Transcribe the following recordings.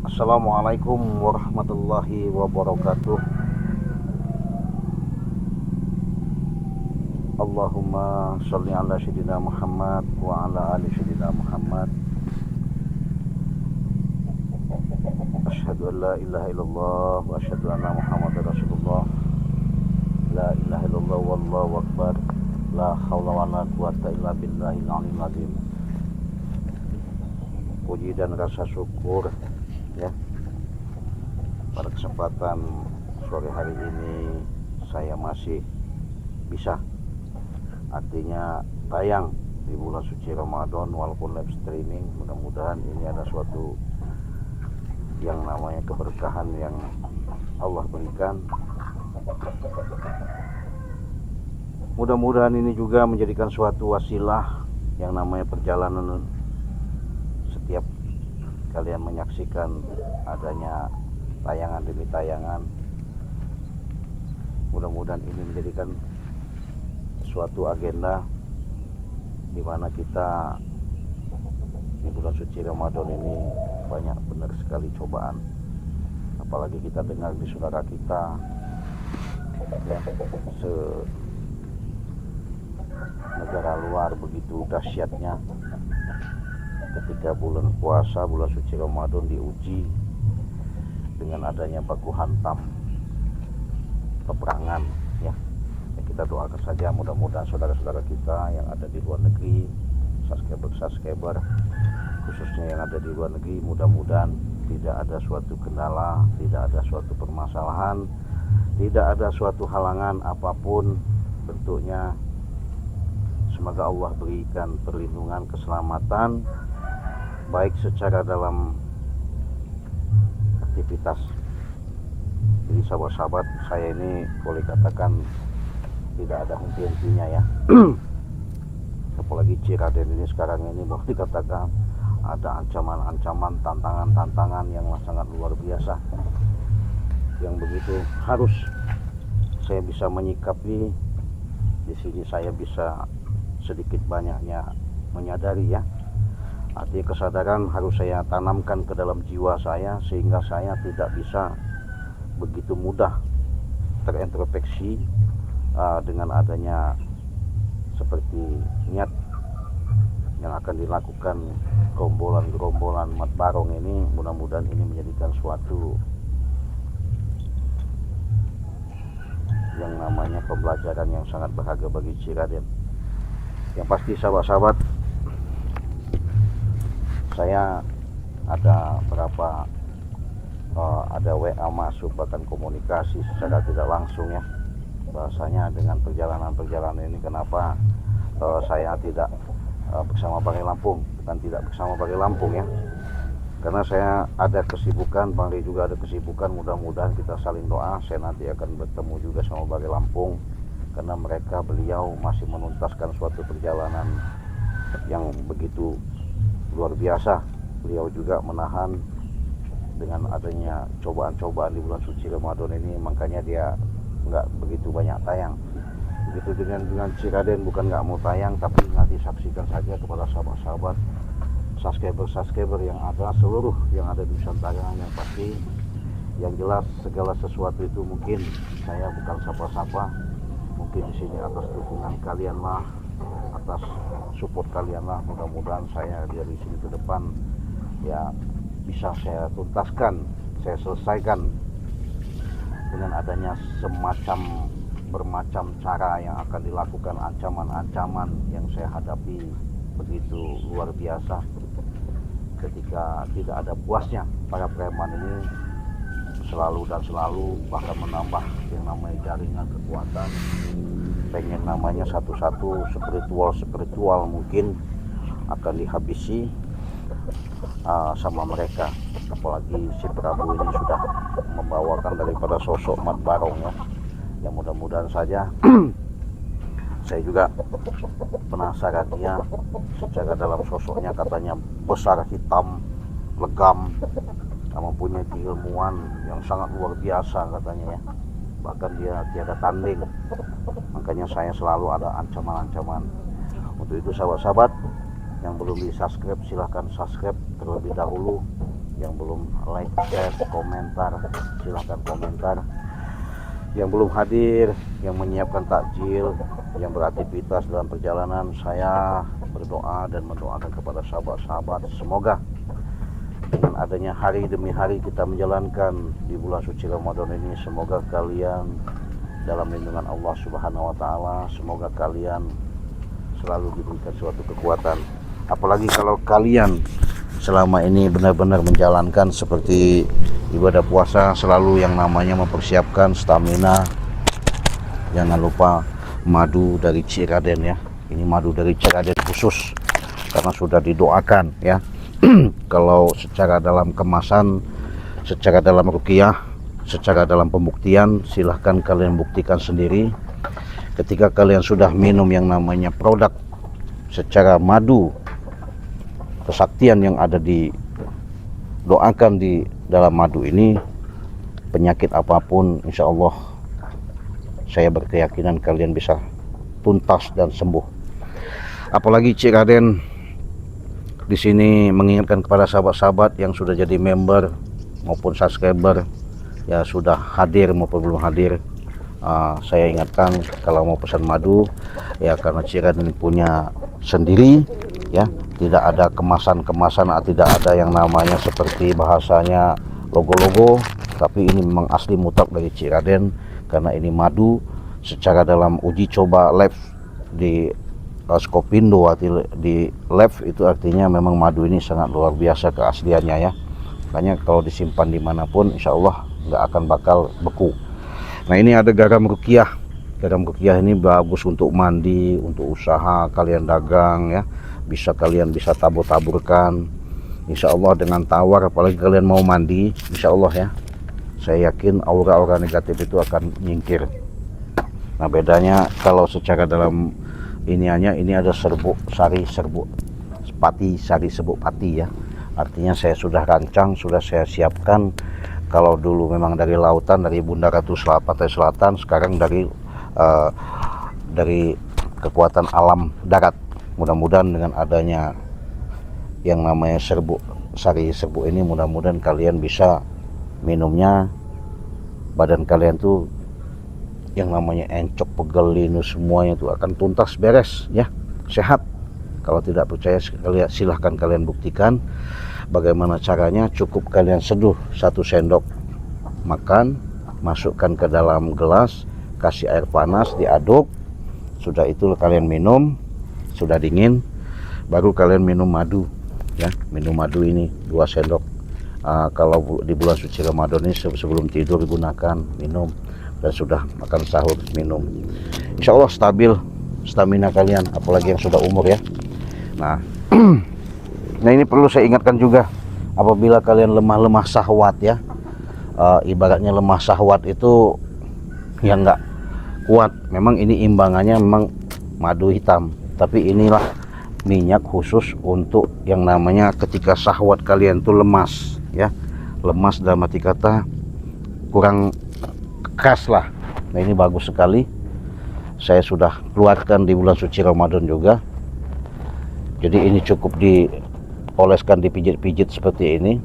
Assalamualaikum warahmatullahi wabarakatuh. Allahumma sholli ala sayyidina Muhammad wa ala ali sayyidina Muhammad. Asyhadu an la ilaha illallah wa asyhadu anna Muhammadar Rasulullah. La ilaha illallah wallahu akbar. La haula wala quwata illa billahil aliyil azim. Puji dan rasa syukur ya, pada kesempatan sore hari ini saya masih bisa, artinya tayang di bulan suci Ramadan walaupun live streaming. Mudah-mudahan ini ada suatu yang namanya keberkahan yang Allah berikan. Mudah-mudahan ini juga menjadikan suatu wasilah yang namanya perjalanan. Setiap kalian menyaksikan adanya tayangan demi tayangan, mudah-mudahan ini menjadikan suatu agenda di mana kita di bulan suci Ramadan ini banyak benar sekali cobaan. Apalagi kita dengar di saudara kita ya, negara luar begitu dahsyatnya ketika bulan puasa, bulan suci Ramadan diuji dengan adanya baku hantam peperangan ya. Kita doakan saja mudah-mudahan saudara-saudara kita yang ada di luar negeri, subscriber khususnya yang ada di luar negeri, mudah-mudahan tidak ada suatu kendala, tidak ada suatu permasalahan, tidak ada suatu halangan apapun bentuknya. Semoga Allah berikan perlindungan, keselamatan baik secara dalam aktivitas. Jadi sahabat-sahabat, saya ini boleh katakan tidak ada henti-hentinya ya. Apalagi Ciraden ini sekarang ini boleh dikatakan ada ancaman-ancaman, tantangan-tantangan yang sangat luar biasa, yang begitu harus saya bisa menyikapi. Di sini saya bisa sedikit banyaknya menyadari ya, artinya kesadaran harus saya tanamkan ke dalam jiwa saya sehingga saya tidak bisa begitu mudah terintrospeksi dengan adanya seperti niat yang akan dilakukan gerombolan Mat Barong ini. Mudah-mudahan ini menjadikan suatu yang namanya pembelajaran yang sangat berharga bagi Ciraden. Yang pasti sahabat-sahabat, saya ada berapa ada WA masuk, bahkan komunikasi secara tidak langsung ya, bahasanya dengan perjalanan ini kenapa saya tidak bersama Bang Lampung, bukan tidak bersama Bang Lampung ya, karena saya ada kesibukan, Bang Ri juga ada kesibukan. Mudah-mudahan kita saling doa. Saya nanti akan bertemu juga sama Bang Lampung karena beliau masih menuntaskan suatu perjalanan yang begitu luar biasa. Beliau juga menahan dengan adanya cobaan-cobaan di bulan suci Ramadan ini, makanya dia nggak begitu banyak tayang. Begitu dengan Ciraden, bukan nggak mau tayang, tapi nanti saksikan saja kepada sahabat-sahabat subscriber yang ada, seluruh yang ada di Nusantara. Yang pasti yang jelas segala sesuatu itu mungkin saya bukan sapa-sapa, mungkin di sini atas dukungan kalian lah, atas support kalian lah. Mudah-mudahan saya dari sini ke depan ya bisa saya tuntaskan, saya selesaikan dengan adanya bermacam cara yang akan dilakukan, ancaman-ancaman yang saya hadapi begitu luar biasa ketika tidak ada puasnya para preman ini selalu bahkan menambah yang namanya jaringan kekuatan, pengen namanya satu-satu spiritual mungkin akan dihabisi sama mereka. Apalagi si Prabu ini sudah membawakan daripada sosok Mat Barong ya. Yang mudah-mudahan saja saya juga penasaran dia secara dalam sosoknya, katanya besar, hitam, legam, mempunyai keilmuan yang sangat luar biasa katanya ya, bahkan dia tiada tanding. Makanya saya selalu ada ancaman-ancaman. Untuk itu sahabat-sahabat yang belum di subscribe, silahkan subscribe terlebih dahulu Yang belum like, share, komentar, silahkan komentar. Yang belum hadir, yang menyiapkan takjil, yang beraktivitas dalam perjalanan, saya berdoa dan mendoakan kepada sahabat-sahabat, semoga dengan adanya hari demi hari kita menjalankan di bulan suci Ramadan ini, semoga kalian dalam lindungan Allah Subhanahu wa Ta'ala, semoga kalian selalu diberikan suatu kekuatan. Apalagi kalau kalian selama ini benar-benar menjalankan seperti ibadah puasa, selalu yang namanya mempersiapkan stamina. Jangan lupa madu dari Cik Raden ya. Ini madu dari Cik Raden khusus karena sudah didoakan ya. Kalau secara dalam kemasan, secara dalam ruqyah, secara dalam pembuktian, silahkan kalian buktikan sendiri. Ketika kalian sudah minum yang namanya produk secara madu, kesaktian yang ada di doakan di dalam madu ini, penyakit apapun insya Allah saya berkeyakinan kalian bisa tuntas dan sembuh. Apalagi Cik Raden di sini mengingatkan kepada sahabat-sahabat yang sudah jadi member maupun subscriber, ya sudah hadir maupun belum hadir, saya ingatkan kalau mau pesan madu ya, karena Cik Raden punya sendiri ya, tidak ada kemasan-kemasan, tidak ada yang namanya seperti bahasanya logo-logo, tapi ini memang asli mutlak dari Cik Raden, karena ini madu secara dalam uji coba lab di Skopindo, di lab itu artinya memang madu ini sangat luar biasa keasliannya ya. Makanya kalau disimpan dimanapun insya Allah nggak akan bakal beku. Nah ini ada garam ruqyah. Garam ruqyah ini bagus untuk mandi, untuk usaha kalian dagang ya. Kalian bisa tabur-taburkan insya Allah dengan tawar, apalagi kalian mau mandi insya Allah ya, saya yakin aura-aura negatif itu akan nyingkir. Nah bedanya kalau secara dalam iniannya, ini ada serbuk sari serbuk pati, sari serbuk pati ya, artinya saya sudah rancang, sudah saya siapkan. Kalau dulu memang dari lautan, dari Bunda Ratu Pantai Selatan, sekarang dari kekuatan alam darat. Mudah-mudahan dengan adanya yang namanya serbuk sari serbuk ini, mudah-mudahan kalian bisa minumnya, badan kalian tuh yang namanya encok, pegel, linu, semuanya itu akan tuntas beres ya, sehat. Kalau tidak percaya silahkan kalian buktikan. Bagaimana caranya? Cukup kalian seduh 1 sendok makan, masukkan ke dalam gelas, kasih air panas, diaduk, sudah itu kalian minum. Sudah dingin baru kalian minum madu ya. Minum madu ini 2 sendok. Kalau di bulan suci Ramadan ini sebelum tidur gunakan, minum, dan sudah makan sahur minum, insya Allah stabil stamina kalian, apalagi yang sudah umur ya. Nah nah ini perlu saya ingatkan juga, apabila kalian lemah syahwat ya, ibaratnya lemah syahwat itu yang nggak kuat, memang ini imbangannya memang madu hitam, tapi inilah minyak khusus untuk yang namanya ketika syahwat kalian tuh lemas ya, lemas dalam arti kata kurang keras lah. Nah ini bagus sekali, saya sudah keluarkan di bulan suci Ramadan juga. Jadi ini cukup dioleskan, dipijit-pijit seperti ini,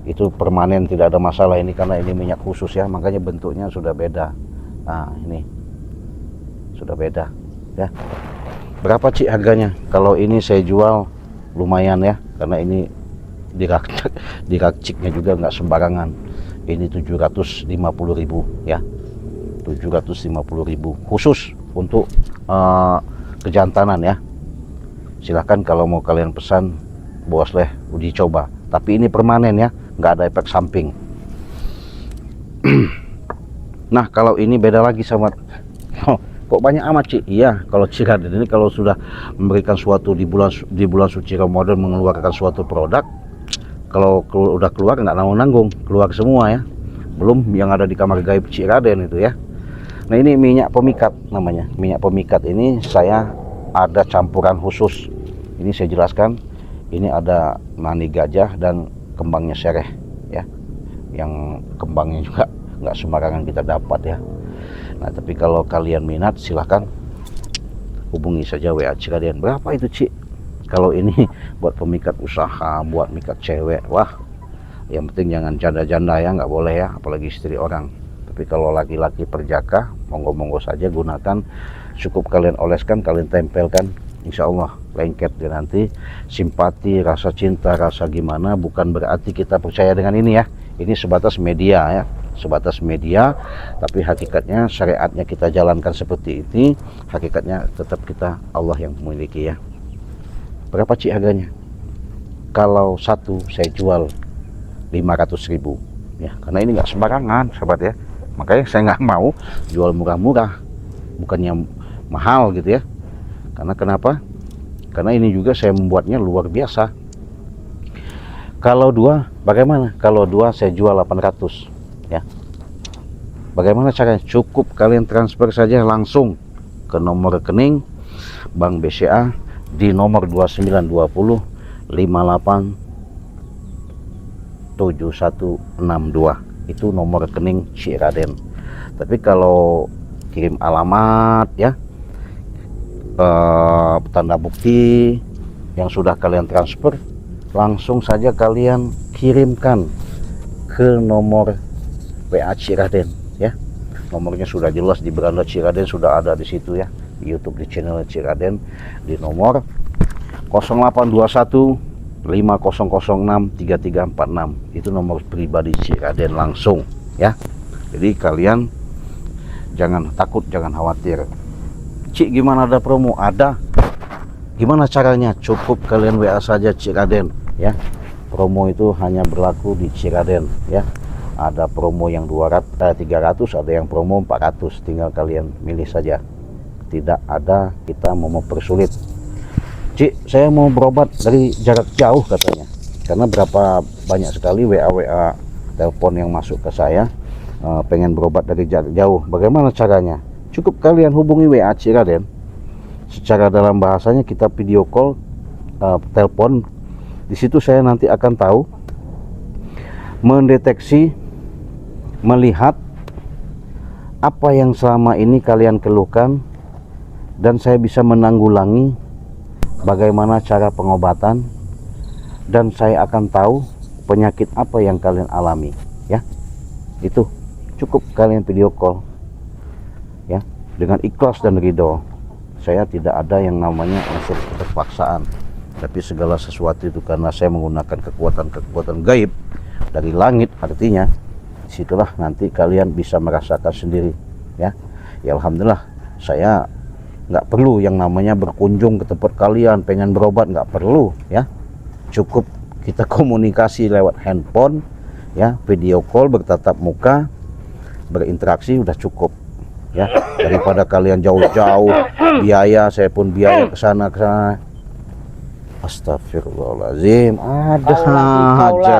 itu permanen, tidak ada masalah ini, karena ini minyak khusus ya, makanya bentuknya sudah beda. Nah ini sudah beda ya. Berapa Cik harganya? Kalau ini saya jual lumayan ya, karena ini diraciknya juga nggak sembarangan. Ini 750.000 ya, 750.000 khusus untuk kejantanan ya. Silahkan kalau mau kalian pesan, boleh uji coba, tapi ini permanen ya, nggak ada efek samping. Nah kalau ini beda lagi sama kok banyak amat Cik? Iya, kalau Cik Raden ini kalau sudah memberikan suatu di bulan suci Ramadan, mengeluarkan suatu produk, kalau udah keluar nggak nanggung-nanggung, keluar semua ya. Belum yang ada di kamar gaib Cik Raden itu ya. Nah ini minyak pemikat namanya. Minyak pemikat ini saya ada campuran khusus. Ini saya jelaskan. Ini ada mani gajah dan kembangnya sereh ya. Yang kembangnya juga nggak sembarangan kita dapat ya. Nah tapi kalau kalian minat silahkan hubungi saja WA Cik Raden. Berapa itu Cik? Kalau ini buat pemikat usaha, buat mikat cewek, wah Yang penting jangan janda-janda ya, nggak boleh ya, apalagi istri orang. Tapi kalau laki-laki perjaka, monggo-monggo saja gunakan. Cukup kalian oleskan, kalian tempelkan, insya Allah lengket dia nanti. Simpati, rasa cinta, rasa gimana, bukan berarti kita percaya dengan ini ya. Ini sebatas media ya, sebatas media. Tapi hakikatnya syariatnya kita jalankan seperti ini. Hakikatnya tetap kita Allah yang memiliki ya. Berapa Cik harganya? Kalau satu saya jual 500.000 ya, karena ini nggak sembarangan sahabat ya. Makanya saya nggak mau jual murah-murah, bukannya mahal gitu ya. Karena kenapa? Karena ini juga saya membuatnya luar biasa. Kalau dua bagaimana? Kalau dua saya jual 800 ya. Bagaimana caranya? Cukup kalian transfer saja langsung ke nomor rekening Bank BCA di nomor 2920 587162. Itu nomor rekening Cik Raden. Tapi kalau kirim alamat ya, tanda bukti yang sudah kalian transfer, langsung saja kalian kirimkan ke nomor WA Cik Raden ya. Nomornya sudah jelas di beranda Cik Raden, sudah ada di situ ya, di YouTube, di channel Cik Raden, di nomor 0821 5006 3346. Itu nomor pribadi Cik Raden langsung ya. Jadi kalian jangan takut, jangan khawatir. Cik gimana, ada promo? Ada. Gimana caranya? Cukup kalian WA saja Cik Raden ya. Promo itu hanya berlaku di Cik Raden ya. Ada promo yang 300, ada yang promo 400. Tinggal kalian milih saja. Tidak ada kita mau mempersulit. Cik, saya mau berobat dari jarak jauh katanya. Karena berapa banyak sekali WA telepon yang masuk ke saya, pengen berobat dari jarak jauh. Bagaimana caranya? Cukup kalian hubungi WA Cik Raden. Secara dalam bahasanya kita video call, telepon. Di situ saya nanti akan tahu, mendeteksi, melihat apa yang selama ini kalian keluhkan, dan saya bisa menanggulangi bagaimana cara pengobatan, dan saya akan tahu penyakit apa yang kalian alami ya. Itu cukup kalian video call ya, dengan ikhlas dan ridho. Saya tidak ada yang namanya unsur keterpaksaan, tapi segala sesuatu itu karena saya menggunakan kekuatan gaib dari langit. Artinya disitulah nanti kalian bisa merasakan sendiri ya. Ya alhamdulillah, saya nggak perlu yang namanya berkunjung ke tempat kalian, pengen berobat, nggak perlu ya. Cukup kita komunikasi lewat handphone ya, video call, bertatap muka, berinteraksi, udah cukup ya. Daripada kalian jauh-jauh biaya, saya pun biaya ke sana. Astagfirullahaladzim, ada aja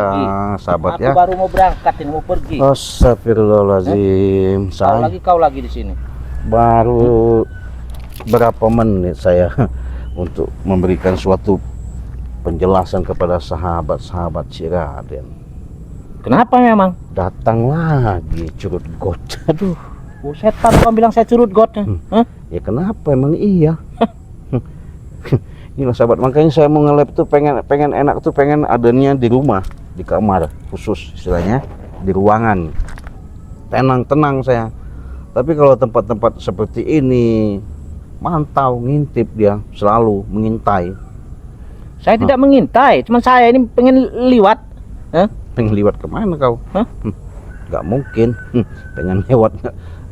sahabat ya. Aku baru mau berangkat ini, mau pergi. Astagfirullahaladzim, Kau lagi di sini. Baru berapa menit saya untuk memberikan suatu penjelasan kepada sahabat-sahabat Cik Raden. Kenapa memang? Datang lagi curut got. Aduh, setan kau bilang saya curut got. Ya kenapa emang iya? Inilah sahabat, makanya saya mau nge-lab tuh pengen enak tuh, pengen adanya di rumah, di kamar khusus istilahnya, di ruangan. Tenang saya. Tapi kalau tempat-tempat seperti ini, mantau, ngintip, dia selalu mengintai. Saya tidak mengintai, cuman saya ini pengen liwat. Pengen liwat kemana kau? Gak mungkin. Pengen lewat.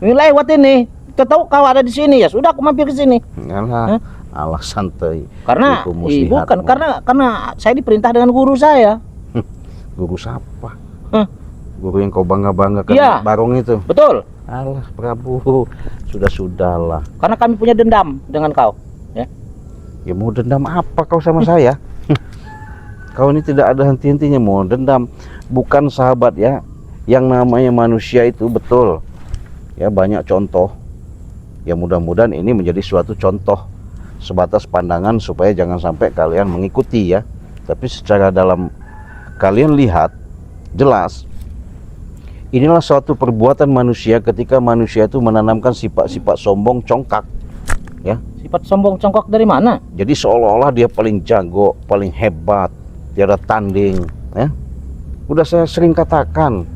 Ini lewat ini. Tahu kau ada di sini, ya sudah aku mampir ke sini. Alah santai. Karena bukan karena saya diperintah dengan guru saya. Guru siapa? Guru yang kau bangga-banggakan ya, Barong itu. Betul. Alah Prabu, sudahlah. Karena kami punya dendam dengan kau, ya. Ya mau dendam apa kau sama saya? Kau ini tidak ada henti-hentinya mau dendam. Bukan sahabat ya. Yang namanya manusia itu betul. Ya banyak contoh. Ya mudah-mudahan ini menjadi suatu contoh, sebatas pandangan supaya jangan sampai kalian mengikuti ya. Tapi secara dalam kalian lihat jelas, inilah suatu perbuatan manusia ketika manusia itu menanamkan sifat-sifat sombong, congkak ya. Sifat sombong congkak dari mana? Jadi seolah-olah dia paling jago, paling hebat, tiada tanding ya. Udah saya sering katakan,